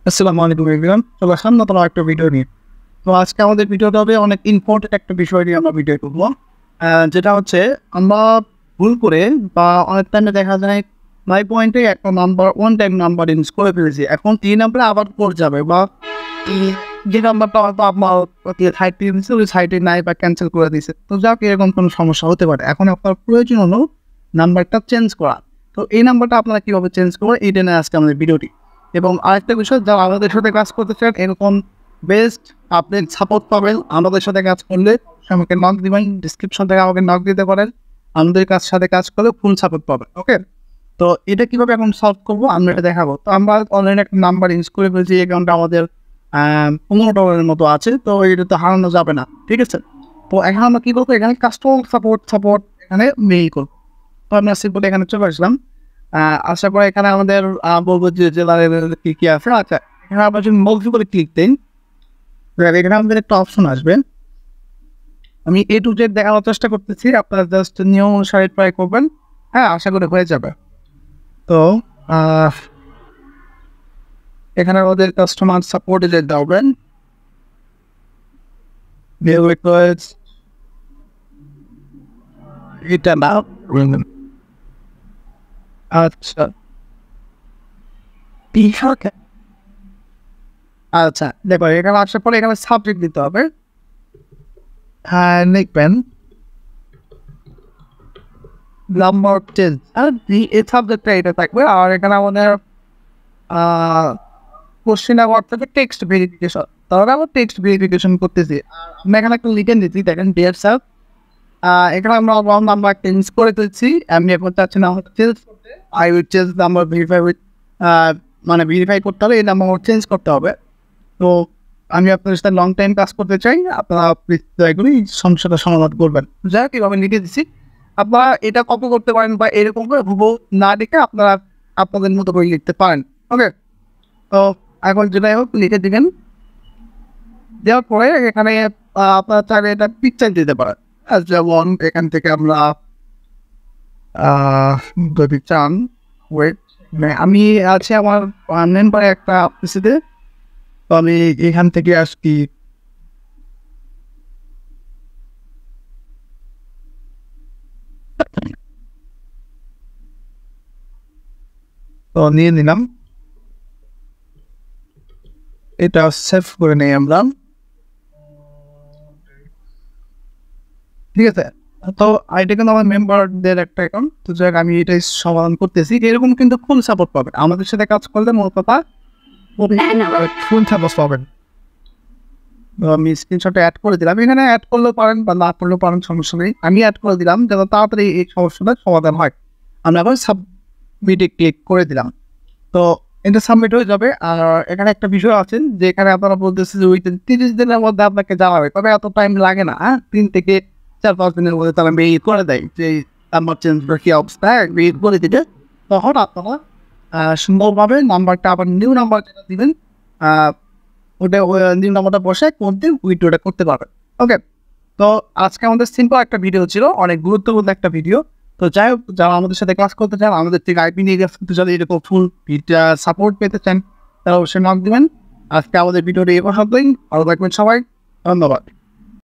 আসসালামু আলাইকুম এভরিওয়ান। চলে আসলাম নতুন একটা ভিডিও নিয়ে। তো আজকে আমাদের ভিডিওটা হবে অনেক ইম্পর্টেন্ট একটা বিষয় নিয়ে আমরা ভিডিও করব। যেটা হচ্ছে আমরা ভুল করে বা অনেক টাইমে দেখা যায় মাই পয়েন্টে একটা number one time number use করে ফেলেছি। এখন এই নাম্বারে আবার কোড যাবে বা যে নাম্বারটা হয়তো আপনার সাইটে দিয়েছে ওই সাইটে নাই বা ক্যান্সেল করে দিয়েছে। তো যাক এরকম কোনো সমস্যা হতে পারে। এখন আপনার প্রয়োজন হলো নাম্বারটা চেঞ্জ করা। তো এই নাম্বারটা আপনারা কীভাবে চেঞ্জ করবেন এইটা নিয়ে আজকে আমাদের ভিডিওটি। এবং আরেকটা বিষয়, যারা আমাদের সাথে কাজ করতে চান এরকম বেস্ট আপনি সাপোর্ট পাবেন আমাদের সাথে কাজ করলে আমাকে নক দিবেন, ডিসক্রিপশন থেকে আমাকে নক দিতে পারেন। আমাদের সাথে কাজ করলে ফুল সাপোর্ট পাবেন। ওকে, তো এটা কীভাবে এখন সলভ করবো আমরা এটা দেখাবো। তো আমরা অনলাইনে একটা নাম্বার ইউজ করে ফেলছি, এই অ্যাকাউন্টটা আমাদের $15 মতো আছে। তো এটা তো হারানো যাবে না, ঠিক আছে। তো এখন আমরা কী করবো, এখানে কাস্টমার সাপোর্ট এখানে মেইল করবো। তো আমরা সিম্পল এখানে চলে আসলাম। আসার পরে এখানে আমাদের বলবো যে জেলার কী আছে। আচ্ছা, এখানে আমরা যদি মৌখিক করে ক্লিক দিন, এখানে আমাদের একটা অপশন আসবে। আমি A to Z দেখানোর চেষ্টা করতেছি, আপনারা জাস্ট নিয়ম অনুসারে ট্রাই করবেন। হ্যাঁ, আশা করি হয়ে যাবে। তো এখানে আমাদের কাস্টমার সাপোর্টে যেতে হবে। এটা না, আচ্ছা আচ্ছা দেখো, এখানে আসার পরে এখানে সাবজেক্ট দিতে হবে। হ্যাঁ, লিখবেন নাম্বার 10 আর এই সাবজেক্টটা এটা থাকবে। আর এখানে আমাদের কোশ্চেন আবার থাকবে টেক্সট ভেরিফিকেশন। তাহলে আমরা টেক্সট ভেরিফিকেশন করতেছি। আমরা এখানে একটা লিখে দিচ্ছি, দেখেন ডিয়ার স্যার। এখানে আমরা রং নাম্বার চেঞ্জ করে দিচ্ছি। আমি এখন চাচ্ছি না চেঞ্জ করতে, I will change number verify with মানে ভেরিফাই করতে হবে, এই নাম্বার চেঞ্জ করতে হবে। তো আমি আপনাদের সাথে লং টাইম কাজ করতে চাই, আপনারা এগুলি সমস্যাটা সমাধান করবেন। যাই কীভাবে লিখে দিচ্ছি, আপনারা এটা কপি করতে পারেন বা এরকম করে হুবহু না লিখে আপনারা আপনাদের মতো করে লিখতে পারেন। ওকে, তো এখন যেটাই হোক লিখে দিবেন। দেওয়ার পরে এখানে আপনারা চাইলে এটা পিকচার দিতে পারেন। যেমন এখান থেকে আমরা যদি চান ওয়েট, আমি আছে আমার মেম্বারে একটা অফিসিতে। তো আমি এখান থেকে আসছি, তো নিয়ে নিলাম, এটা সেভ করে নেই আমরা, ঠিক আছে। তো এটা কিন্তু আমার মেম্বারদের একটা অ্যাকাউন্ট। তো যাই আমি এটাই সমাধান করতেছি। এরকম কিন্তু ফুল সাপোর্ট পাবেন আমাদের সাথে কাজ করলে, মোট কথা ফুল সাপোর্ট পাবেন। আমি স্ক্রিনশটে অ্যাড করে দিলাম, এখানে অ্যাড করলেও পারেন বা না করলেও পারেন, সমস্যা নেই। আমি অ্যাড করে দিলাম যাতে তাড়াতাড়ি এই সমস্যাটা সমাধান হয়। আমরা এখন সাবমিটে ক্লিক করে দিলাম। তো এটা সাবমিট হয়ে যাবে। আর এখানে একটা বিষয় আছে যে এখানে আপনারা বলতেছে যে উইথিন 30 দিনের মধ্যে আপনাকে জানাবে, তবে এত টাইম লাগে না। 3 থেকে 4-5 দিনের মধ্যে তারা মেইল করে দেয় যে নাম্বার চেঞ্জ কি অবস্থা, মেইল করে দিতে। তখন আপনারা সুন্দরভাবে নাম্বারটা আবার নিউ নাম্বার যেটা দিবেন ওটা নিউ নাম্বারটা বসে করতে উইথড্রটা করতে পারবেন। ওকে, তো আজকে আমাদের সিম্পল একটা ভিডিও ছিল, অনেক গুরুত্বপূর্ণ একটা ভিডিও। তো যাই হোক, যারা আমাদের সাথে কাজ করতে চান, আমাদের থেকে আইপি নিয়ে কাজ করতে চান, এরকম ফুল সাপোর্ট পেতে চান, তারা অবশ্যই নক দিবেন। আজকে আমাদের ভিডিওটি এ পর্যন্তই। ভালো থাকবেন সবাই, ধন্যবাদ।